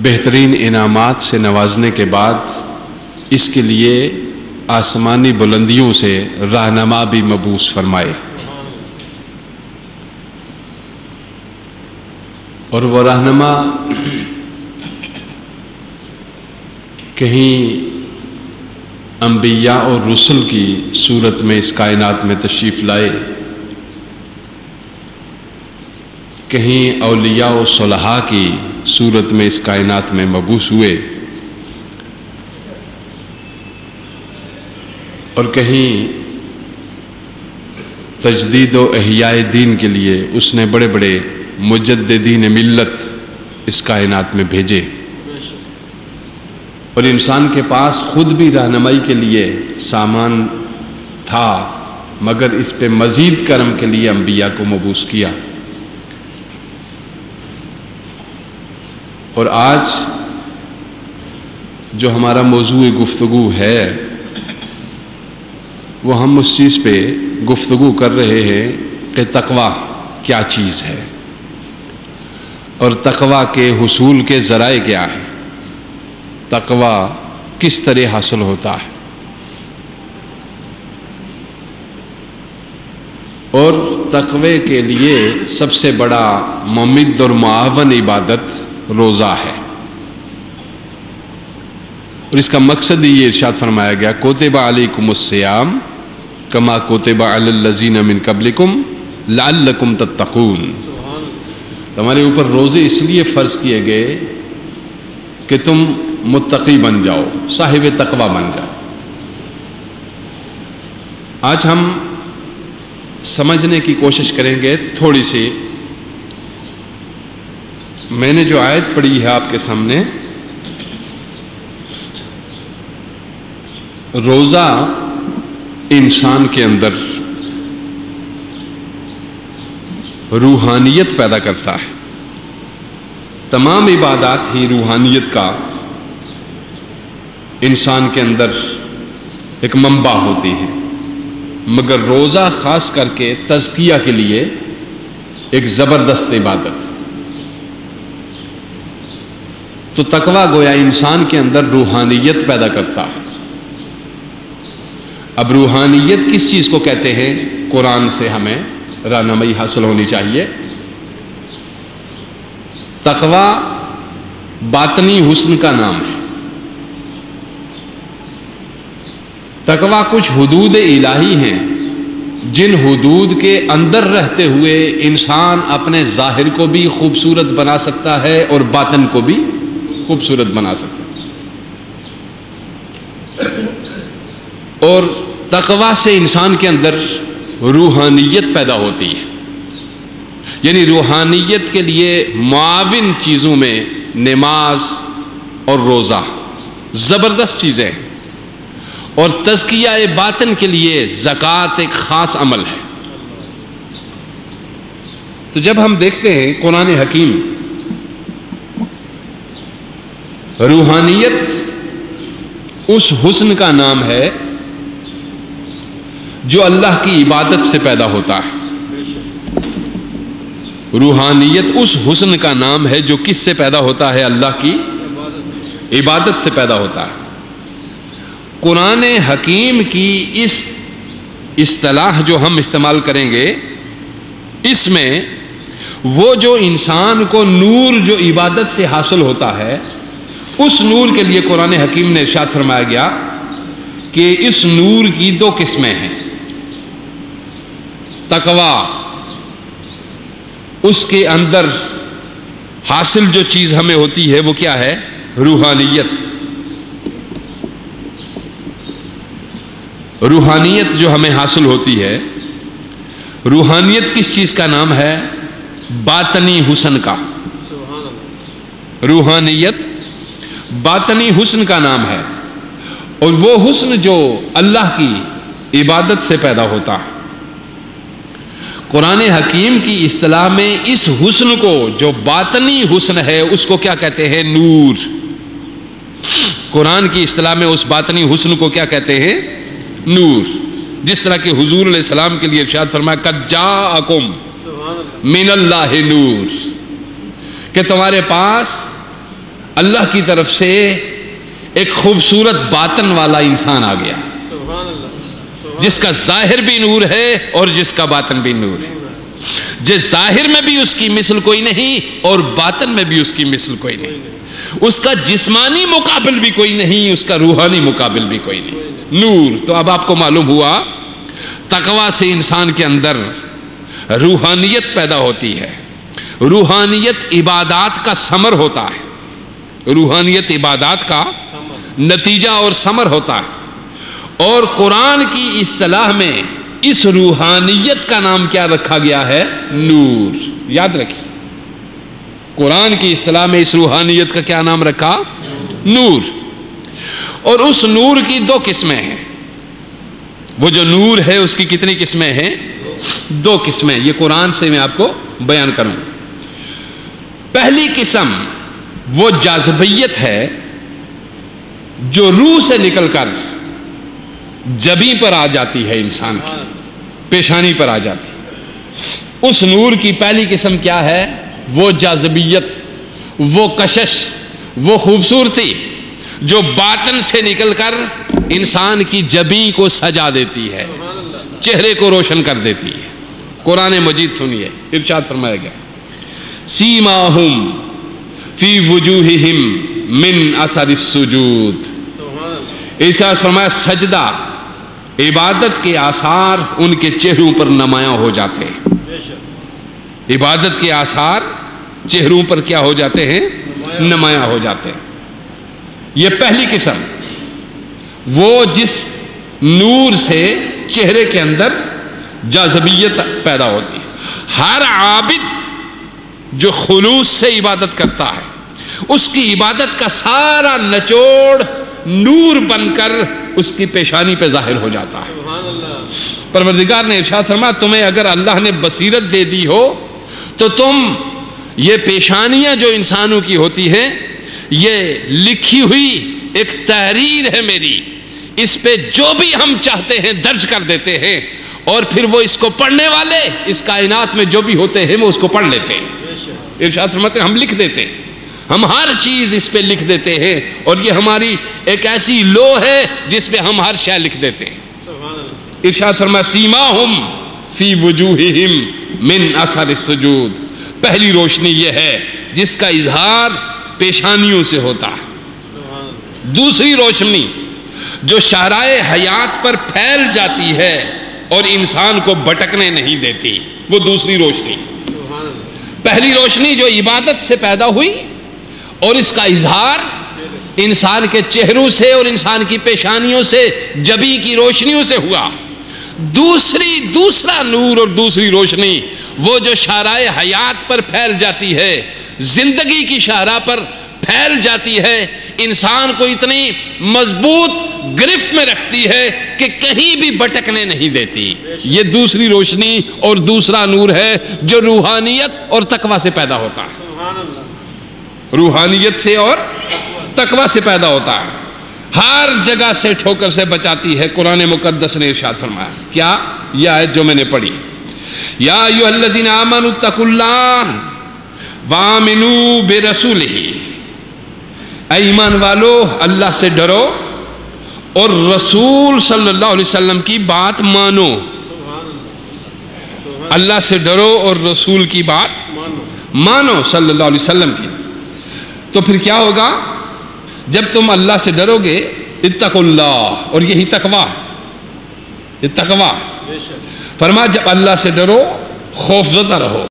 بہترین انعامات سے نوازنے کے بعد اس کے لیے آسمانی بلندیوں سے رہنما بھی مبعوث فرمائے، اور وہ رہنما کہیں انبیاء اور رسل کی صورت میں اس کائنات میں تشریف لائے، کہیں اولیاء و صلحاء کی صورت میں اس کائنات میں مبعوث ہوئے، اور کہیں تجدید و احیاء دین کے لیے اس نے بڑے بڑے مجددین ملت اس کائنات میں بھیجے، اور انسان کے پاس خود بھی رہنمائی کے لیے سامان تھا، مگر اس پہ مزید کرم کے لیے انبیاء کو مبعوث کیا۔ اور آج جو ہمارا موضوع گفتگو ہے وہ ہم اس چیز پہ گفتگو کر رہے ہیں کہ تقویٰ کیا چیز ہے اور تقویٰ کے حصول کے ذرائع کیا ہیں، تقویٰ کس طرح حاصل ہوتا ہے، اور تقوی کے لیے سب سے بڑا ممد اور معاون عبادت روزہ ہے، اور اس کا مقصد ہی یہ ارشاد فرمایا گیا کتب علیکم الصیام کما کتب علی الذین من قبلکم لعلکم تتقون، تمہارے اوپر روزے اس لیے فرض کیے گئے کہ تم متقی بن جاؤ، صاحب تقوی بن جاؤ۔ آج ہم سمجھنے کی کوشش کریں گے تھوڑی سی، میں نے جو آیت پڑھی ہے آپ کے سامنے، روزہ انسان کے اندر روحانیت پیدا کرتا ہے، تمام عبادات ہی روحانیت کا انسان کے اندر ایک منبع ہوتی ہے، مگر روزہ خاص کر کے تزکیہ کے لیے ایک زبردست عبادت ہے۔ تو تقویٰ گویا انسان کے اندر روحانیت پیدا کرتا ہے۔ اب روحانیت کس چیز کو کہتے ہیں؟ قرآن سے ہمیں رہنمائی حاصل ہونی چاہیے۔ تقویٰ باطنی حسن کا نام ہے۔ تقویٰ کچھ حدود الہی ہیں جن حدود کے اندر رہتے ہوئے انسان اپنے ظاہر کو بھی خوبصورت بنا سکتا ہے اور باطن کو بھی خوبصورت بنا سکتا ہے، اور تقویٰ سے انسان کے اندر روحانیت پیدا ہوتی ہے، یعنی روحانیت کے لیے معاون چیزوں میں نماز اور روزہ زبردست چیزیں ہیں، اور تزکیہ باطن کے لیے زکوٰۃ ایک خاص عمل ہے۔ تو جب ہم دیکھتے ہیں قرآن حکیم، روحانیت اس حسن کا نام ہے جو اللہ کی عبادت سے پیدا ہوتا ہے۔ روحانیت اس حسن کا نام ہے جو کس سے پیدا ہوتا ہے؟ اللہ کی عبادت سے پیدا ہوتا ہے۔ قرآن حکیم کی اس اصطلاح جو ہم استعمال کریں گے، اس میں وہ جو انسان کو نور جو عبادت سے حاصل ہوتا ہے، اس نور کے لیے قرآن حکیم نے ارشاد فرمایا گیا کہ اس نور کی دو قسمیں ہیں۔ تقویٰ، اس کے اندر حاصل جو چیز ہمیں ہوتی ہے وہ کیا ہے؟ روحانیت۔ روحانیت جو ہمیں حاصل ہوتی ہے، روحانیت کس چیز کا نام ہے؟ باطنی حسن کا۔ روحانیت باطنی حسن کا نام ہے، اور وہ حسن جو اللہ کی عبادت سے پیدا ہوتا ہے۔ قرآن حکیم کی اصطلاح میں اس حسن کو جو باطنی حسن ہے اس کو کیا کہتے ہیں؟ نور۔ قرآن کی اصطلاح میں اس باطنی حسن کو کیا کہتے ہیں؟ نور۔ جس طرح کہ حضور علیہ السلام کے لیے ارشاد فرمایا قد جاءکم من اللہ نور، کہ تمہارے پاس اللہ کی طرف سے ایک خوبصورت باطن والا انسان آ گیا، جس کا ظاہر بھی نور ہے اور جس کا باطن بھی نور ہے، جس ظاہر میں بھی اس کی مثل کوئی نہیں اور باطن میں بھی اس کی مثل کوئی نہیں، اس کا جسمانی مقابل بھی کوئی نہیں، اس کا روحانی مقابل بھی کوئی نہیں، نور۔ تو اب آپ کو معلوم ہوا تقویٰ سے انسان کے اندر روحانیت پیدا ہوتی ہے، روحانیت عبادات کا ثمر ہوتا ہے، روحانیت عبادات کا نتیجہ اور ثمر ہوتا ہے۔ اور قرآن کی اصطلاح میں اس روحانیت کا نام کیا رکھا گیا ہے؟ نور۔ یاد رکھیے، قرآن کی اصطلاح میں اس روحانیت کا کیا نام رکھا؟ نور۔ اور اس نور کی دو قسمیں ہیں۔ وہ جو نور ہے اس کی کتنی قسمیں ہیں؟ دو قسمیں۔ یہ قرآن سے میں آپ کو بیان کروں۔ پہلی قسم وہ جاذبیت ہے جو روح سے نکل کر جبیں پر آ جاتی ہے، انسان کی پیشانی پر آ جاتی ہے۔ اس نور کی پہلی قسم کیا ہے؟ وہ جاذبیت، وہ کشش، وہ خوبصورتی جو باطن سے نکل کر انسان کی جبیں کو سجا دیتی ہے، چہرے کو روشن کر دیتی ہے۔ قرآن مجید سنیے، ارشاد فرمایا گیا سیماہم فی وجوہہم من اثر السجود۔ ارشاد فرمایا سجدہ، عبادت کے آثار ان کے چہروں پر نمایاں ہو جاتے ہیں۔ عبادت کے آثار چہروں پر کیا ہو جاتے ہیں؟ نمایاں ہو جاتے ہیں۔ یہ پہلی قسم، وہ جس نور سے چہرے کے اندر جاذبیت پیدا ہوتی ہے۔ ہر عابد جو خلوص سے عبادت کرتا ہے، اس کی عبادت کا سارا نچوڑ نور بن کر اس کی پیشانی پہ ظاہر ہو جاتا ہے۔ پروردگار نے ارشاد فرمایا تمہیں اگر اللہ نے بصیرت دے دی ہو تو تم یہ پیشانیاں جو انسانوں کی ہوتی ہیں، یہ لکھی ہوئی ایک تحریر ہے میری، اس پہ جو بھی ہم چاہتے ہیں درج کر دیتے ہیں، اور پھر وہ اس کو پڑھنے والے اس کائنات میں جو بھی ہوتے ہیں وہ اس کو پڑھ لیتے ہیں۔ ارشاد فرماتے ہیں ہم لکھ دیتے ہیں، ہم ہر چیز اس پہ لکھ دیتے ہیں، اور یہ ہماری ایک ایسی لو ہے جس پہ ہم ہر شے لکھ دیتے ہیں۔ ارشاد فرمایا سیماہم فی وجوہہم من اثر السجود۔ پہلی روشنی یہ ہے جس کا اظہار پیشانیوں سے ہوتا ہے۔ دوسری روشنی جو شاہراہ حیات پر پھیل جاتی ہے اور انسان کو بھٹکنے نہیں دیتی، وہ دوسری روشنی۔ پہلی روشنی جو عبادت سے پیدا ہوئی اور اس کا اظہار انسان کے چہروں سے اور انسان کی پیشانیوں سے، جبیں کی روشنیوں سے ہوا۔ دوسرا نور اور دوسری روشنی وہ جو شاہراہ حیات پر پھیل جاتی ہے، زندگی کی شاہراہ پر پھیل جاتی ہے، انسان کو اتنی مضبوط گرفت میں رکھتی ہے کہ کہیں بھی بھٹکنے نہیں دیتی۔ یہ دوسری روشنی اور دوسرا نور ہے جو روحانیت اور تقویٰ سے پیدا ہوتا ہے۔ روحانیت سے اور تقویٰ سے پیدا ہوتا ہے، ہر جگہ سے ٹھوکر سے بچاتی ہے۔ قرآن مقدس نے ارشاد فرمایا کیا؟ یہ آیت جو میں نے پڑھی، یا ایھا الذین آمنوا اتقوا اللہ وآمنوا برسولہ، اے ایمان والو اللہ سے ڈرو اور رسول صلی اللہ علیہ وسلم کی بات مانو۔ اللہ سے ڈرو اور رسول کی بات مانو صلی اللہ علیہ وسلم کی۔ تو پھر کیا ہوگا؟ جب تم اللہ سے ڈرو گے، اتقوا اللہ، اور یہی تقویٰ ہے، یہ تقویٰ۔ فرمایا جب اللہ سے ڈرو خوف زدہ رہو۔